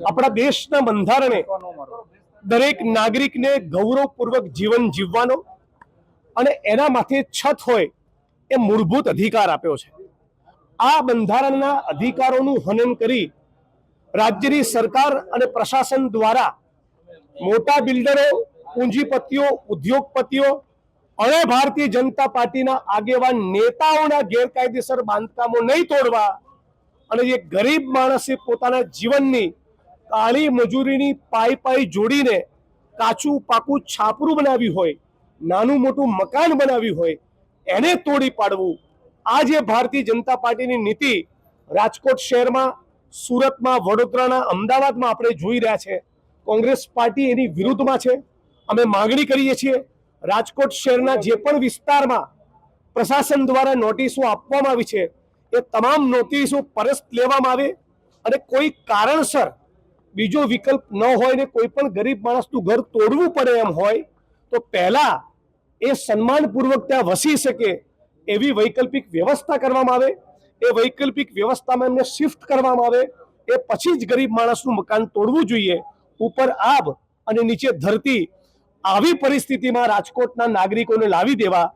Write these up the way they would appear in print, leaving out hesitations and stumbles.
આપણા દેશના બંધારણે દરેક નાગરિકને ગૌરવપૂર્વક જીવન જીવવાનો અને એના માથે છત હોય એ મૂળભૂત અધિકાર આપ્યો છે। આ બંધારણના અધિકારોનું હનન કરી રાજ્યની સરકાર અને પ્રશાસન દ્વારા મોટા બિલ્ડરો, પૂંજીપતિઓ, ઉદ્યોગપતિઓ અને ભારતીય જનતા પાર્ટીના આગેવાન નેતાઓના ગેરકાયદેસર બાંધકામો નહીં તોડવા અને જે ગરીબ માણસે પોતાના જીવનની કાળી મજૂરીની પાઈ જોડીને કાચું પાકું છાપરું બનાવ્યું હોય, નાનું મોટું મકાન બનાવ્યું હોય, એને તોડી પાડવું। આ જે ભારતીય જનતા પાર્ટીની નીતિ રાજકોટ શહેરમાં, સુરતમાં, વડોદરાના, અમદાવાદમાં આપણે જોઈ રહ્યા છે, કોંગ્રેસ પાર્ટી એની વિરુદ્ધમાં છે। અમે માંગણી કરીએ છીએ રાજકોટ શહેરના જે પણ વિસ્તારમાં પ્રશાસન દ્વારા નોટિસો આપવામાં આવી છે એ તમામ નોટિસો પરત લેવામાં આવે અને કોઈ કારણસર બીજો વિકલ્પ ન હોય ને કોઈ પણ ગરીબ માણસનું ઘર તોડવું પડે એમ હોય તો પહેલા એ સન્માનપૂર્વક ત્યાં વસી શકે એવી વૈકલ્પિક વ્યવસ્થા કરવામાં આવે। એ વૈકલ્પિક વ્યવસ્થામાં એમને શિફ્ટ કરવામાં આવે, એ પછી જ ગરીબ માણસનું મકાન તોડવું જોઈએ। ઉપર આબ અને નીચે ધરતી આવી પરિસ્થિતિમાં રાજકોટના નાગરિકોને લાવી દેવા,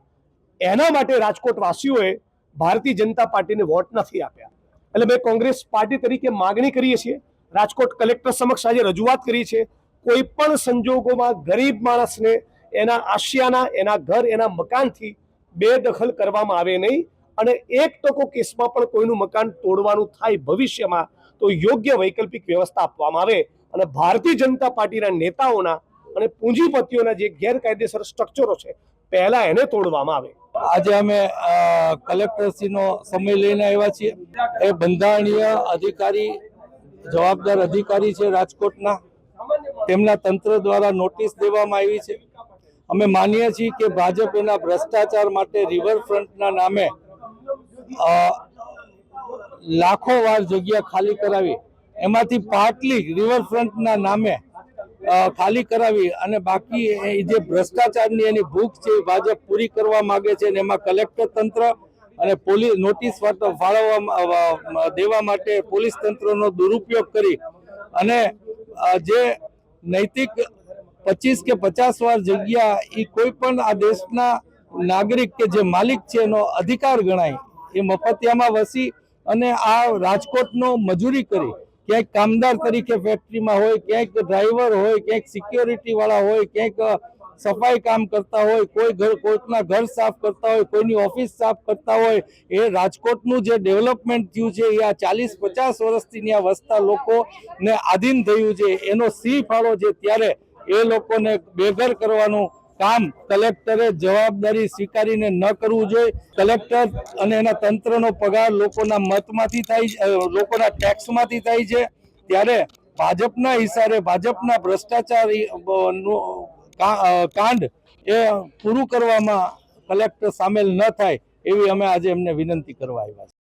એના માટે રાજકોટ વાસીઓએ ભારતીય જનતા પાર્ટીને વોટ નથી આપ્યા। એટલે મેં કોંગ્રેસ પાર્ટી તરીકે માગણી કરીએ છીએ, રાજકોટ કલેક્ટર સમક્ષ આજે રજૂઆત કરી છે, કોઈ પણ સંજોગોમાં ગરીબ માણસને એના આશિયાના, એના ઘર, એના મકાનથી બેદખલ કરવામાં આવે નહીં અને 1% કેસમાં પણ કોઈનું મકાન તોડવાનું થાય ભવિષ્યમાં તો યોગ્ય વૈકલ્પિક વ્યવસ્થા આપવામાં આવે અને ભારતીય જનતા પાર્ટીના નેતાઓના અને પૂંજીપતિઓના જે ગેરકાયદેસર સ્ટ્રક્ચરો છે પહેલા એને તોડવામાં આવે। આજે અમે કલેક્ટરશ્રીનો સમય લઈને આવ્યા છીએ। એ બંધારણીય અધિકારી, જવાબદાર અધિકારી છે રાજકોટના, તેમના તંત્ર દ્વારા નોટિસ દેવામાં આવી છે। અમે માનીએ છીએ કે ભાજપ એના ભ્રષ્ટાચાર માટે રિવરફ્રન્ટના નામે લાખો વાર જગ્યા ખાલી કરાવી, એમાંથી પાટલી રિવરફ્રન્ટના નામે ખાલી કરાવી અને બાકી જે ભ્રષ્ટાચારની એની ભૂખ છે એ ભાજપ પૂરી કરવા માંગે છે। એમાં કલેક્ટર તંત્ર અને પોલીસ નોટિસ ફાળવવા દેવા માટે પોલીસ તંત્રનો દુરુપયોગ કરી અને જે નૈતિક 25 કે 50 વાર જગ્યા એ કોઈ પણ આ દેશના નાગરિક કે જે માલિક છે એનો અધિકાર ગણાય, એ મફતિયામાં વસી અને આ રાજકોટનો મજૂરી કરી, ક્યાંક કામદાર તરીકે ફેક્ટરીમાં હોય, ક્યાંક ડ્રાઈવર હોય, ક્યાંક સિક્યોરિટી વાળા હોય, ક્યાંક સફાઈ કામ કરતા હોય, કોઈના ઘર સાફ કરતા હોય, કોઈની ઓફિસ સાફ કરતા હોય, એ રાજકોટનું જે ડેવલપમેન્ટ થયું છે એ આ 40-50 વર્ષથી ત્યાં વસતા લોકોને આધીન થયું છે, એનો સિંહ ફાળો છે। ત્યારે એ લોકોને બેઘર કરવાનું કામ કલેક્ટરે જવાબદારી સ્વીકારીને ન કરવું જોઈએ। કલેક્ટર અને એના તંત્રનો પગાર લોકોના મતમાંથી થાય, લોકોના ટેક્સમાંથી થાય છે, ત્યારે ભાજપના ઈશારે ભાજપના ભ્રષ્ટાચાર કાંડ એ પૂરું કરવામાં કલેક્ટર સામેલ ન થાય એવી અમે આજે એમને વિનંતી કરવા આવ્યા છીએ।